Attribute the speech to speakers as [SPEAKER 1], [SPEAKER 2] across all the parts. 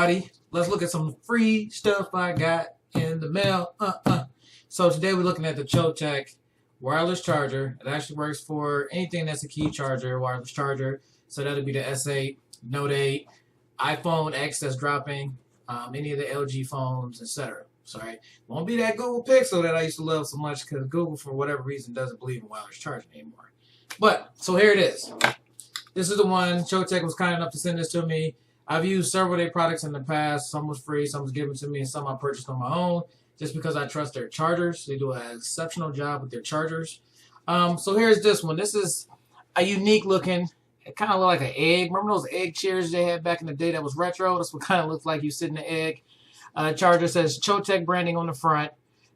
[SPEAKER 1] everybody. Let's look at some free stuff I got in the mail. So today we're looking at the choetech wireless charger. It actually works for anything that's a key charger, wireless charger. So that'll be the S8, Note 8, iPhone X that's dropping, any of the LG phones, etc. Sorry, won't be that Google Pixel that I used to love so much because Google, for whatever reason, doesn't believe in wireless charging anymore. But, so here it is. This is the one. choetech was kind enough to send this to me. I've used several of their products in the past. Some was free, some was given to me, and some I purchased on my own just because I trust their chargers. They do an exceptional job with their chargers. So here's this one. This is a unique looking, it kind of looked like an egg. Remember those egg chairs they had back in the day that was retro? That's what kind of looks like you sit in the egg. Charger says choetech branding on the front.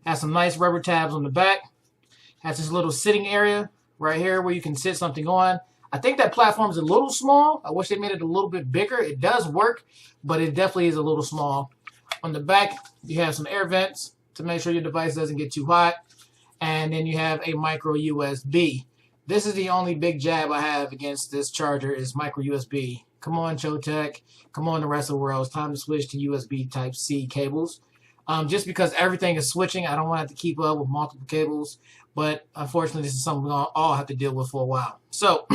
[SPEAKER 1] Has some nice rubber tabs on the back. Has this little sitting area right here where you can sit something on. I think that platform is a little small. I wish they made it a little bit bigger. It does work, but it definitely is a little small. On the back, you have some air vents to make sure your device doesn't get too hot. And then you have a micro USB. This is the only big jab I have against this charger is micro USB. Come on, choetech. Come on, the rest of the world. It's time to switch to USB Type-C cables. Just because everything is switching, I don't want to have to keep up with multiple cables. But unfortunately, this is something we'll all have to deal with for a while. So,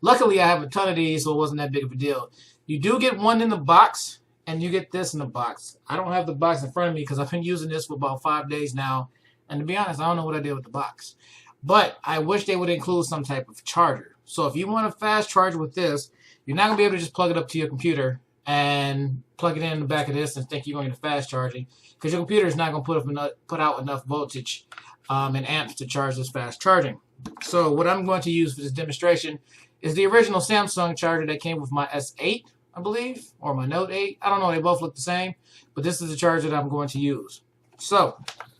[SPEAKER 1] luckily, I have a ton of these, so it wasn't that big of a deal. You do get one in the box, and you get this in the box. I don't have the box in front of me because I've been using this for about 5 days now. And to be honest, I don't know what I did with the box. But I wish they would include some type of charger. So if you want a fast charger with this, you're not going to be able to just plug it up to your computer and plug it in the back of this and think you're going to get fast charging. Because your computer is not going to put out enough voltage and amps to charge this fast charging. So what I'm going to use for this demonstration is the original Samsung charger that came with my S8, I believe, or my Note 8. I don't know, they both look the same, but this is the charger that I'm going to use. So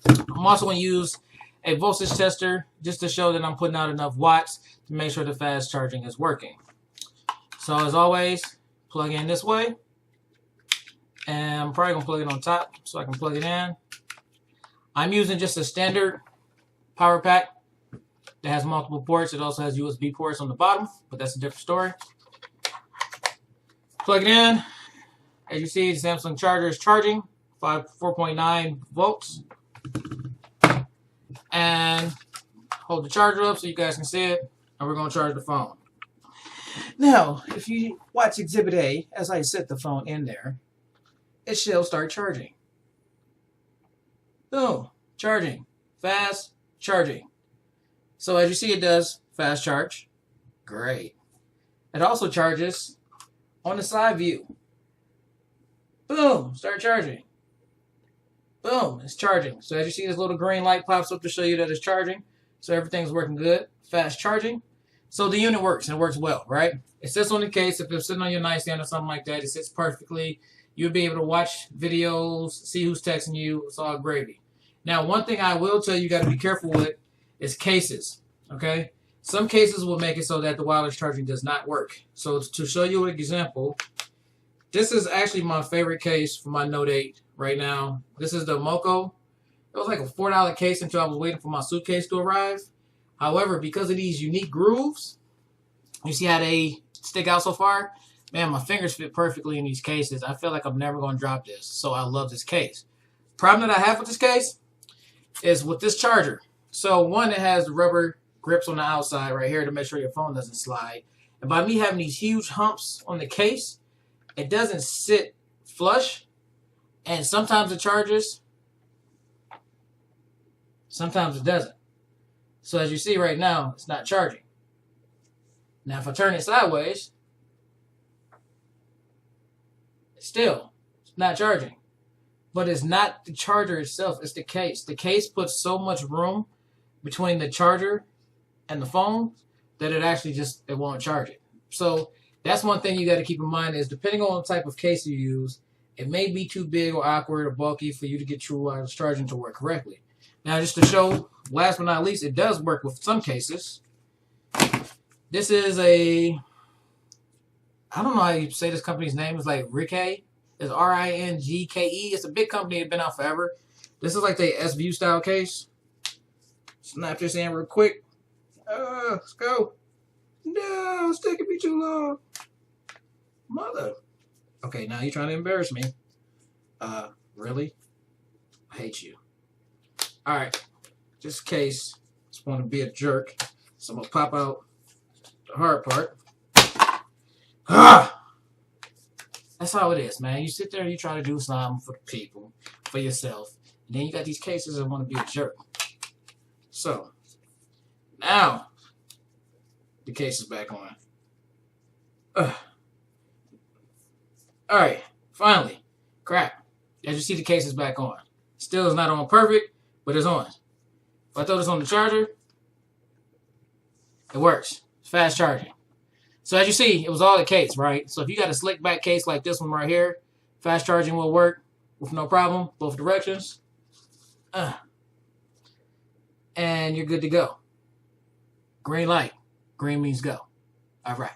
[SPEAKER 1] I'm also going to use a voltage tester just to show that I'm putting out enough watts to make sure the fast charging is working. So as always, plug in this way, and I'm probably going to plug it on top so I can plug it in. I'm using just a standard power pack that has multiple ports. It also has USB ports on the bottom, but that's a different story. Plug it in. As you see, the Samsung charger is charging 4.9 volts. And hold the charger up so you guys can see it, and we're going to charge the phone. Now, if you watch Exhibit A, as I set the phone in there, it shall start charging. Boom, charging, fast charging. So as you see, it does fast charge. Great. It also charges on the side view. Boom, start charging. Boom, it's charging. So as you see, this little green light pops up to show you that it's charging. So everything's working good. Fast charging. So the unit works, and it works well, right? It sits on the case. If it's sitting on your nightstand or something like that, it sits perfectly. You'll be able to watch videos, see who's texting you. It's all gravy. Now, one thing I will tell you got to be careful with is cases, okay? Some cases will make it so that the wireless charging does not work. So to show you an example, this is actually my favorite case for my Note 8 right now. This is the Moco. It was like a $4 case until I was waiting for my suitcase to arrive. However, because of these unique grooves, you see how they stick out so far? Man, my fingers fit perfectly in these cases. I feel like I'm never going to drop this. So I love this case. Problem that I have with this case is with this charger. So one, it has the rubber grips on the outside right here to make sure your phone doesn't slide. And by me having these huge humps on the case, it doesn't sit flush. And sometimes it charges. Sometimes it doesn't. So as you see right now, it's not charging. Now if I turn it sideways, still, it's not charging. But it's not the charger itself, it's the case. The case puts so much room between the charger and the phone that it actually it won't charge it. So that's one thing you got to keep in mind is depending on the type of case you use, it may be too big or awkward or bulky for you to get true wireless charging to work correctly. Now just to show, last but not least, it does work with some cases. This is a, I don't know how you say this company's name. It's like Ringke. It's R-I-N-G-K-E. It's a big company. It's been out forever. This is like the S-View style case. Snap this in real quick. Let's go. No, it's taking me too long. Mother. Okay, now you're trying to embarrass me. Really? I hate you. Alright, just in case, just want to be a jerk. So I'm going to pop out the hard part. Ah! That's how it is, man. You sit there and you try to do something for the people, for yourself. And then you got these cases that want to be a jerk. So, now, the case is back on. Alright, finally. Crap. As you see, the case is back on. Still is not on perfect, but it's on. If I throw this on the charger, it works. It's fast charging. So as you see, it was all the case, right? So if you got a slick back case like this one right here, fast charging will work with no problem, both directions. And you're good to go. Green light. Green means go. All right.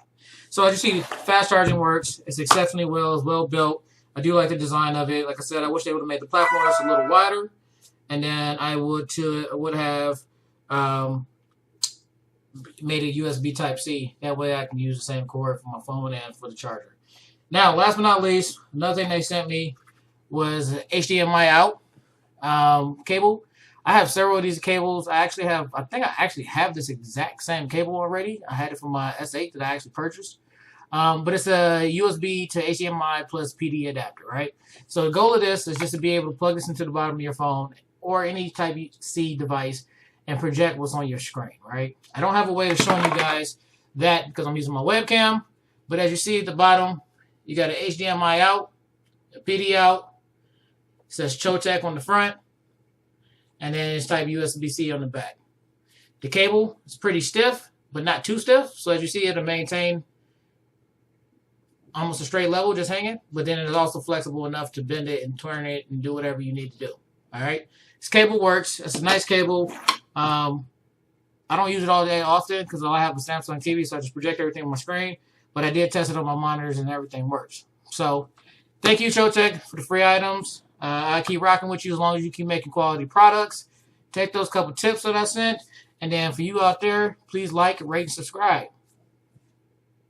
[SPEAKER 1] So as you see, fast charging works. It's exceptionally well. It's well built. I do like the design of it. Like I said, I wish they would have made the platform just a little wider. And then I would have made a USB Type-C. That way I can use the same cord for my phone and for the charger. Now, last but not least, another thing they sent me was HDMI out cable. I have several of these cables. I think I actually have this exact same cable already. I had it from my S8 that I actually purchased. But it's a USB to HDMI plus PD adapter, right? So the goal of this is just to be able to plug this into the bottom of your phone or any Type-C device and project what's on your screen, right? I don't have a way of showing you guys that because I'm using my webcam. But as you see at the bottom, you got an HDMI out, a PD out. It says choetech on the front. And then it's type USB-C on the back. The cable is pretty stiff, but not too stiff. So as you see, it'll maintain almost a straight level, just hanging. But then it is also flexible enough to bend it and turn it and do whatever you need to do. All right. This cable works. It's a nice cable. I don't use it all day often because all I have is Samsung TV, so I just project everything on my screen. But I did test it on my monitors and everything works. So thank you, choetech, for the free items. I keep rocking with you as long as you keep making quality products. Take those couple tips that I sent. And then for you out there, please like, rate, and subscribe.